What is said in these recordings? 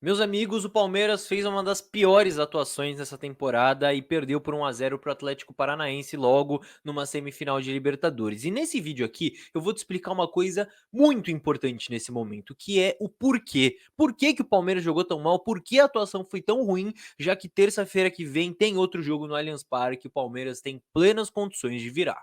Meus amigos, o Palmeiras fez uma das piores atuações nessa temporada e perdeu por 1-0 para o Atlético Paranaense logo numa semifinal de Libertadores. E nesse vídeo aqui eu vou te explicar uma coisa muito importante nesse momento, que é o porquê. Por que que o Palmeiras jogou tão mal? Por que a atuação foi tão ruim? Já que terça-feira que vem tem outro jogo no Allianz Parque, o Palmeiras tem plenas condições de virar.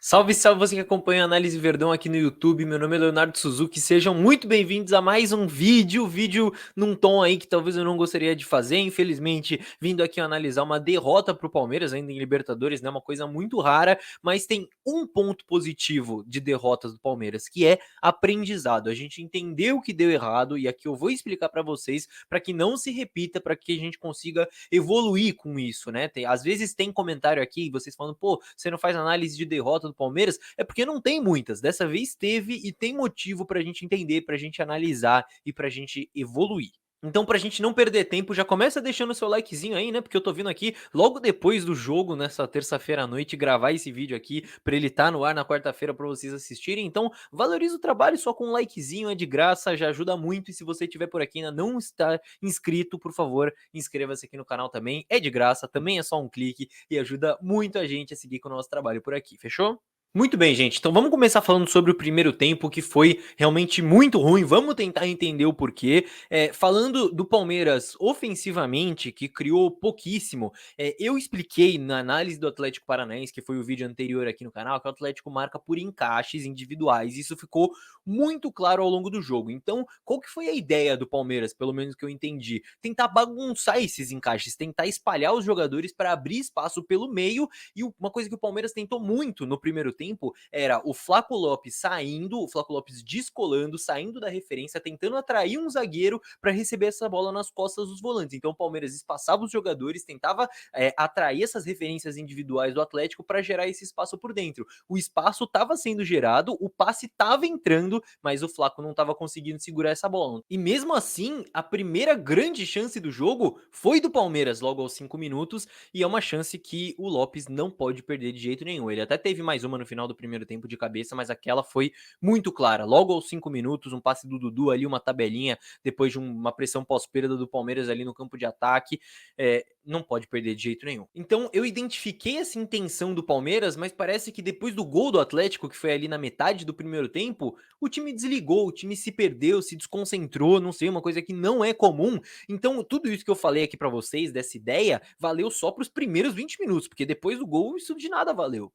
Salve, salve você que acompanha a Análise Verdão aqui no YouTube, meu nome é Leonardo Suzuki, sejam muito bem-vindos a mais um vídeo num tom aí que talvez eu não gostaria de fazer, infelizmente, vindo aqui analisar uma derrota para o Palmeiras ainda em Libertadores, né, uma coisa muito rara, mas tem um ponto positivo de derrotas do Palmeiras, que é aprendizado, a gente entendeu o que deu errado e aqui eu vou explicar para vocês, para que não se repita, para que a gente consiga evoluir com isso, né, às vezes tem comentário aqui, vocês falando, pô, você não faz análise de derrota do Palmeiras, é porque não tem muitas. Dessa vez teve e tem motivo pra gente entender, pra gente analisar e pra gente evoluir. Então, pra gente não perder tempo, já começa deixando o seu likezinho aí, né? Porque eu tô vindo aqui logo depois do jogo, nessa terça-feira à noite, gravar esse vídeo aqui pra ele estar no ar na quarta-feira pra vocês assistirem. Então, valoriza o trabalho só com um likezinho, é de graça, já ajuda muito. E se você estiver por aqui e ainda não está inscrito, por favor, inscreva-se aqui no canal também. É de graça, também é só um clique e ajuda muito a gente a seguir com o nosso trabalho por aqui, fechou? Muito bem, gente. Então vamos começar falando sobre o primeiro tempo, que foi realmente muito ruim. Vamos tentar entender o porquê. Falando do Palmeiras ofensivamente, que criou pouquíssimo, eu expliquei na análise do Atlético Paranaense, que foi o vídeo anterior aqui no canal, que o Atlético marca por encaixes individuais. Isso ficou muito claro ao longo do jogo. Então, qual que foi a ideia do Palmeiras, pelo menos que eu entendi? Tentar bagunçar esses encaixes, tentar espalhar os jogadores para abrir espaço pelo meio e uma coisa que o Palmeiras tentou muito no primeiro tempo era o Flaco Lopes saindo, o Flaco Lopes descolando, saindo da referência, tentando atrair um zagueiro para receber essa bola nas costas dos volantes. Então o Palmeiras espaçava os jogadores, tentava atrair essas referências individuais do Atlético para gerar esse espaço por dentro. O espaço estava sendo gerado, o passe estava entrando, mas o Flaco não estava conseguindo segurar essa bola. E mesmo assim, a primeira grande chance do jogo foi do Palmeiras logo aos 5 minutos, e é uma chance que o Lopes não pode perder de jeito nenhum. Ele até teve mais uma no final do primeiro tempo de cabeça, mas aquela foi muito clara. Logo aos 5 minutos, um passe do Dudu ali, uma tabelinha, depois de uma pressão pós-perda do Palmeiras ali no campo de ataque, não pode perder de jeito nenhum. Então eu identifiquei essa intenção do Palmeiras, mas parece que depois do gol do Atlético, que foi ali na metade do primeiro tempo, o time desligou, o time se perdeu, se desconcentrou, não sei, uma coisa que não é comum. Então, tudo isso que eu falei aqui pra vocês, dessa ideia, valeu só para os primeiros 20 minutos, porque depois do gol isso de nada valeu.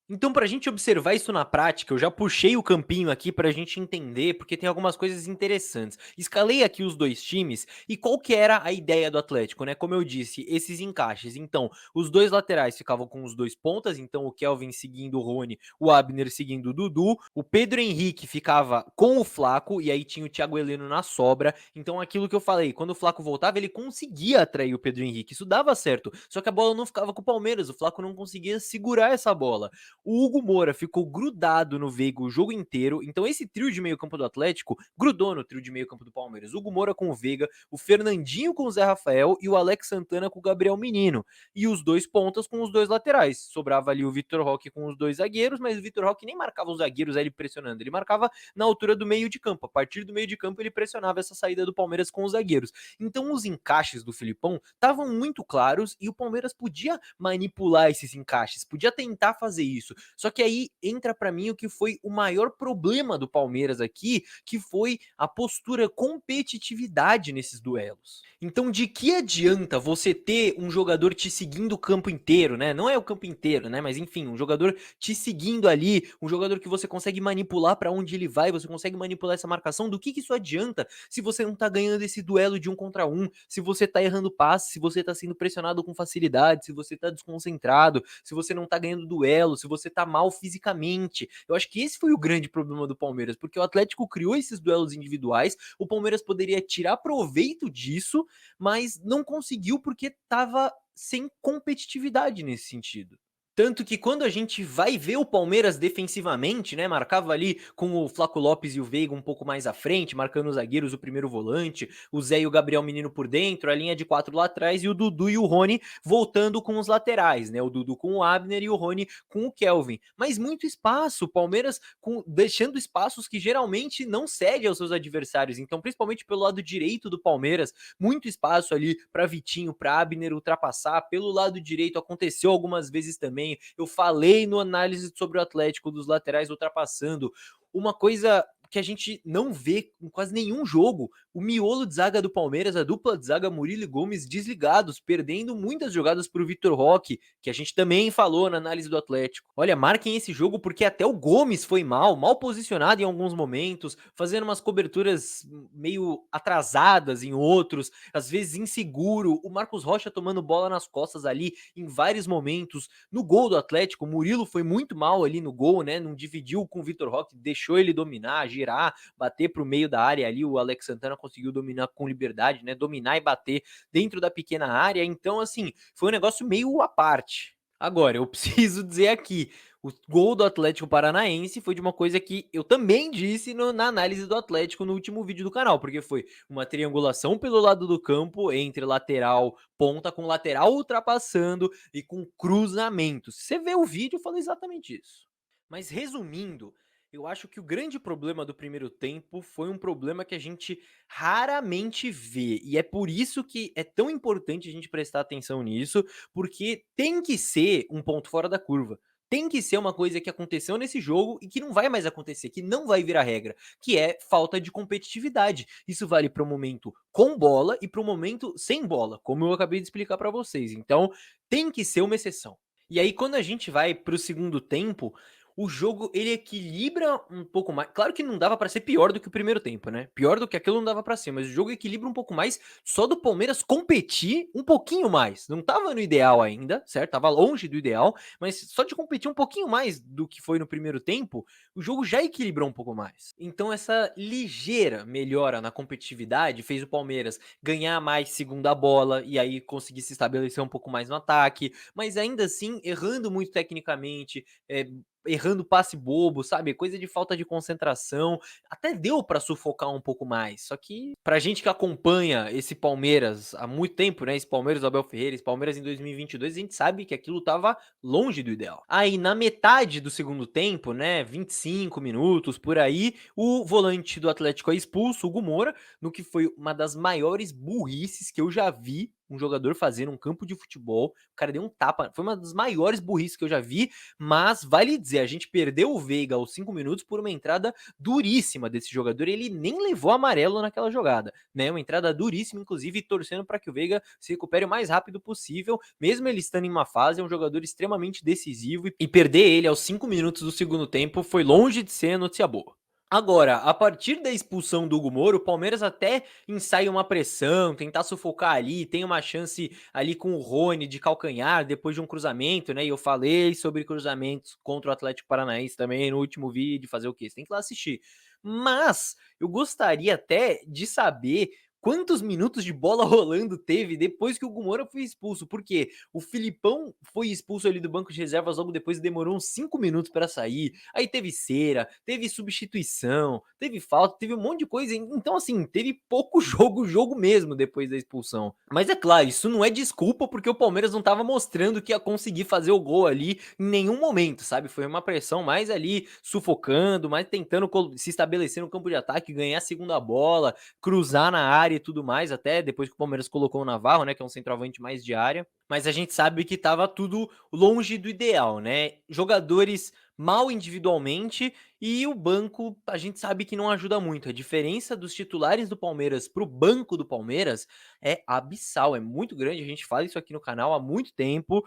Então, para a gente observar isso na prática, eu já puxei o campinho aqui para a gente entender, porque tem algumas coisas interessantes. Escalei aqui os dois times e qual que era a ideia do Atlético, né? Como eu disse, esses encaixes. Então, os dois laterais ficavam com os dois pontas, então o Kelvin seguindo o Rony, o Abner seguindo o Dudu, o Pedro Henrique ficava com o Flaco e aí tinha o Thiago Heleno na sobra. Então, aquilo que eu falei, quando o Flaco voltava, ele conseguia atrair o Pedro Henrique, isso dava certo. Só que a bola não ficava com o Palmeiras, o Flaco não conseguia segurar essa bola. O Hugo Moura ficou grudado no Veiga o jogo inteiro. Então, esse trio de meio-campo do Atlético grudou no trio de meio-campo do Palmeiras. Hugo Moura com o Veiga, o Fernandinho com o Zé Rafael e o Alex Santana com o Gabriel Menino. E os dois pontas com os dois laterais. Sobrava ali o Vitor Roque com os dois zagueiros, mas o Vitor Roque nem marcava os zagueiros ele pressionando. Ele marcava na altura do meio de campo. A partir do meio de campo, ele pressionava essa saída do Palmeiras com os zagueiros. Então, os encaixes do Filipão estavam muito claros e o Palmeiras podia manipular esses encaixes, podia tentar fazer isso. Só que aí entra para mim o que foi o maior problema do Palmeiras aqui, que foi a postura competitividade nesses duelos. Então, de que adianta você ter um jogador te seguindo o campo inteiro, né? Não é o campo inteiro, né? Mas enfim, um jogador te seguindo ali, um jogador que você consegue manipular para onde ele vai, você consegue manipular essa marcação. Do que isso adianta se você não tá ganhando esse duelo de um contra um, se você tá errando passe, se você tá sendo pressionado com facilidade, se você tá desconcentrado, se você não tá ganhando duelo, se você tá mal fisicamente. Eu acho que esse foi o grande problema do Palmeiras, porque o Atlético criou esses duelos individuais, o Palmeiras poderia tirar proveito disso, mas não conseguiu porque tava sem competitividade nesse sentido. Tanto que quando a gente vai ver o Palmeiras defensivamente, né, marcava ali com o Flaco Lopes e o Veiga um pouco mais à frente, marcando os zagueiros, o primeiro volante, o Zé e o Gabriel Menino por dentro, a linha de 4 lá atrás e o Dudu e o Rony voltando com os laterais, né, o Dudu com o Abner e o Rony com o Kelvin. Mas muito espaço, o Palmeiras deixando espaços que geralmente não cede aos seus adversários. Então, principalmente pelo lado direito do Palmeiras, muito espaço ali para Vitinho, para Abner ultrapassar. Pelo lado direito aconteceu algumas vezes também. Eu falei no análise sobre o Atlético dos laterais ultrapassando. Uma coisa que a gente não vê em quase nenhum jogo, o miolo de zaga do Palmeiras, a dupla de zaga Murilo e Gomes desligados, perdendo muitas jogadas para o Vitor Roque, que a gente também falou na análise do Atlético. Olha, marquem esse jogo porque até o Gomes foi mal posicionado em alguns momentos, fazendo umas coberturas meio atrasadas em outros, às vezes inseguro, o Marcos Rocha tomando bola nas costas ali em vários momentos. No gol do Atlético, o Murilo foi muito mal ali no gol, né? Não dividiu com o Vitor Roque, deixou ele dominar, girar, bater para o meio da área ali. O Alex Santana conseguiu dominar com liberdade, né? Dominar e bater dentro da pequena área. Então, assim, foi um negócio meio à parte. Agora, eu preciso dizer aqui, o gol do Atlético Paranaense foi de uma coisa que eu também disse na análise do Atlético no último vídeo do canal, porque foi uma triangulação pelo lado do campo entre lateral, ponta com lateral ultrapassando e com cruzamento. Se você vê o vídeo, eu falei exatamente isso. Mas resumindo, eu acho que o grande problema do primeiro tempo foi um problema que a gente raramente vê. E é por isso que é tão importante a gente prestar atenção nisso, porque tem que ser um ponto fora da curva. Tem que ser uma coisa que aconteceu nesse jogo e que não vai mais acontecer, que não vai virar regra, que é falta de competitividade. Isso vale para o momento com bola e para o momento sem bola, como eu acabei de explicar para vocês. Então, tem que ser uma exceção. E aí, quando a gente vai para o segundo tempo, o jogo ele equilibra um pouco mais. Claro que não dava para ser pior do que o primeiro tempo, né? Pior do que aquilo não dava para ser, mas o jogo equilibra um pouco mais só do Palmeiras competir um pouquinho mais. Não tava no ideal ainda, certo? Tava longe do ideal, mas só de competir um pouquinho mais do que foi no primeiro tempo, o jogo já equilibrou um pouco mais. Então essa ligeira melhora na competitividade fez o Palmeiras ganhar mais segunda bola e aí conseguir se estabelecer um pouco mais no ataque, mas ainda assim errando muito tecnicamente, errando passe bobo, sabe? Coisa de falta de concentração. Até deu pra sufocar um pouco mais. Só que pra gente que acompanha esse Palmeiras há muito tempo, né? Esse Palmeiras do Abel Ferreira, esse Palmeiras em 2022, a gente sabe que aquilo tava longe do ideal. Aí na metade do segundo tempo, né, 25 minutos por aí, o volante do Atlético é expulso, o Hugo Moura, no que foi uma das maiores burrices que eu já vi um jogador fazer num campo de futebol. O cara deu um tapa, foi uma das maiores burrices que eu já vi, mas vale dizer, a gente perdeu o Veiga aos 5 minutos por uma entrada duríssima desse jogador, ele nem levou amarelo naquela jogada, né? Uma entrada duríssima, inclusive torcendo para que o Veiga se recupere o mais rápido possível, mesmo ele estando em uma fase, é um jogador extremamente decisivo e perder ele aos 5 minutos do segundo tempo foi longe de ser notícia boa. Agora, a partir da expulsão do Hugo Moura, o Palmeiras até ensaia uma pressão, tentar sufocar ali, tem uma chance ali com o Rony de calcanhar depois de um cruzamento, né? E eu falei sobre cruzamentos contra o Atlético Paranaense também no último vídeo, fazer o quê? Você tem que ir lá assistir. Mas eu gostaria até de saber quantos minutos de bola rolando teve depois que o Hugo Moura foi expulso, porque o Filipão foi expulso ali do banco de reservas logo depois e demorou uns 5 minutos para sair. Aí teve cera, teve substituição, teve falta, teve um monte de coisa. Então, assim, teve pouco jogo mesmo depois da expulsão. Mas é claro, isso não é desculpa porque o Palmeiras não estava mostrando que ia conseguir fazer o gol ali em nenhum momento, sabe? Foi uma pressão mais ali sufocando, mais tentando se estabelecer no campo de ataque, ganhar a segunda bola, cruzar na área e tudo mais, até depois que o Palmeiras colocou o Navarro, né, que é um centroavante mais de área. Mas a gente sabe que estava tudo longe do ideal, né? Jogadores mal individualmente e o banco a gente sabe que não ajuda muito. A diferença dos titulares do Palmeiras para o banco do Palmeiras é abissal, é muito grande. A gente fala isso aqui no canal há muito tempo.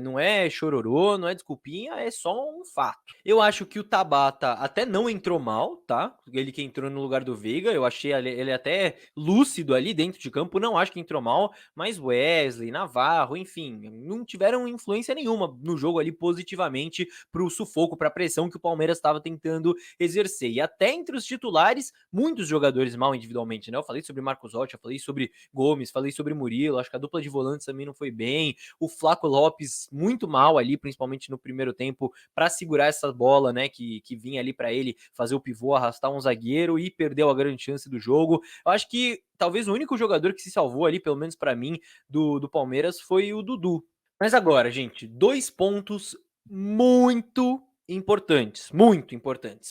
Não é chororô, não é desculpinha, é só um fato. Eu acho que o Tabata até não entrou mal, tá? Ele que entrou no lugar do Veiga, eu achei ele até lúcido ali dentro de campo, não acho que entrou mal, mas Wesley, Navarro, enfim. enfim, não tiveram influência nenhuma no jogo ali positivamente pro sufoco, pra pressão que o Palmeiras estava tentando exercer. E até entre os titulares, muitos jogadores mal individualmente, né? Eu falei sobre Marcos Rocha, eu falei sobre Gomes, falei sobre Murilo, acho que a dupla de volantes também não foi bem. O Flaco Lopes muito mal ali, principalmente no primeiro tempo, para segurar essa bola, né, que vinha ali para ele fazer o pivô, arrastar um zagueiro e perdeu a grande chance do jogo. Eu acho que talvez o único jogador que se salvou ali, pelo menos para mim, do Palmeiras foi o Dudu. Mas agora, gente, 2 pontos muito importantes.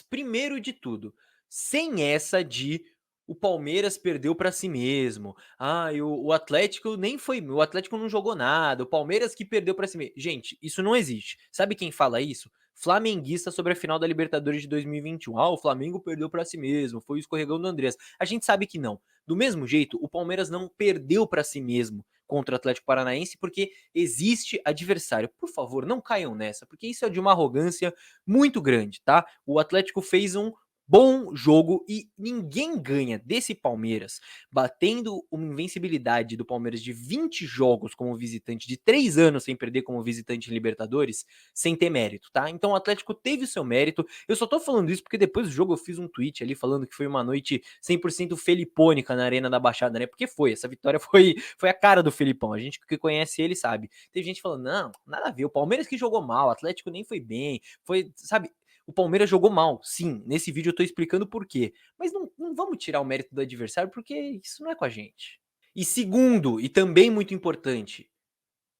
Primeiro de tudo, sem essa de o Palmeiras perdeu para si mesmo. Ah, o Atlético nem foi, o Atlético não jogou nada, o Palmeiras que perdeu para si mesmo. Gente, isso não existe. Sabe quem fala isso? Flamenguista sobre a final da Libertadores de 2021. Ah, o Flamengo perdeu para si mesmo, foi o escorregão do Andrés. A gente sabe que não. Do mesmo jeito, o Palmeiras não perdeu para si mesmo contra o Atlético Paranaense porque existe adversário. Por favor, não caiam nessa, porque isso é de uma arrogância muito grande, tá? O Atlético fez um bom jogo e ninguém ganha desse Palmeiras batendo uma invencibilidade do Palmeiras de 20 jogos como visitante, de 3 anos sem perder como visitante em Libertadores, sem ter mérito, tá? Então o Atlético teve o seu mérito. Eu só tô falando isso porque depois do jogo eu fiz um tweet ali falando que foi uma noite 100% felipônica na Arena da Baixada, né? Porque foi, essa vitória foi a cara do Felipão. A gente que conhece ele sabe. Teve gente falando, não, nada a ver, o Palmeiras que jogou mal, o Atlético nem foi bem, foi, sabe? O Palmeiras jogou mal, sim. Nesse vídeo eu tô explicando por quê. Mas não vamos tirar o mérito do adversário, porque isso não é com a gente. E segundo, e também muito importante,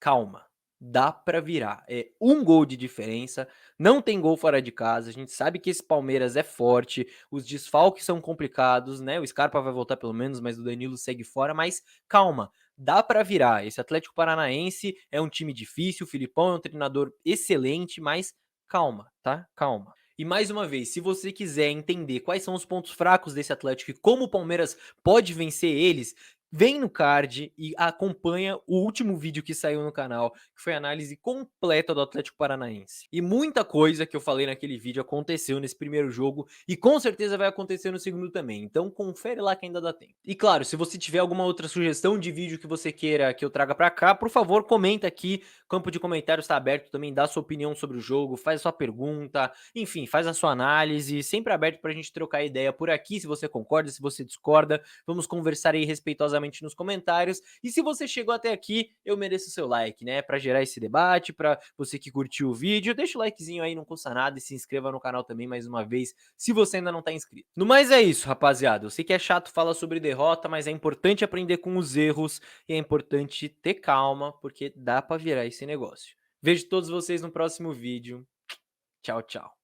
calma. Dá pra virar. É um gol de diferença. Não tem gol fora de casa. A gente sabe que esse Palmeiras é forte. Os desfalques são complicados, né? O Scarpa vai voltar pelo menos, mas o Danilo segue fora. Mas calma, dá pra virar. Esse Atlético Paranaense é um time difícil. O Filipão é um treinador excelente, mas calma, tá? Calma. E mais uma vez, se você quiser entender quais são os pontos fracos desse Atlético e como o Palmeiras pode vencer eles, vem no card e acompanha o último vídeo que saiu no canal, que foi a análise completa do Atlético Paranaense. E muita coisa que eu falei naquele vídeo aconteceu nesse primeiro jogo e com certeza vai acontecer no segundo também. Então confere lá que ainda dá tempo. E claro, se você tiver alguma outra sugestão de vídeo que você queira que eu traga pra cá, por favor, comenta aqui. O campo de comentários está aberto também, dá sua opinião sobre o jogo, faz a sua pergunta, enfim, faz a sua análise, sempre aberto pra gente trocar ideia por aqui, se você concorda, se você discorda. Vamos conversar aí respeitosamente nos comentários. E se você chegou até aqui, eu mereço o seu like, né? Pra gerar esse debate, pra você que curtiu o vídeo, deixa o likezinho aí, não custa nada. E se inscreva no canal também mais uma vez, se você ainda não tá inscrito. No mais é isso, rapaziada. Eu sei que é chato falar sobre derrota, mas é importante aprender com os erros e é importante ter calma, porque dá pra virar esse negócio. Vejo todos vocês no próximo vídeo. Tchau, tchau.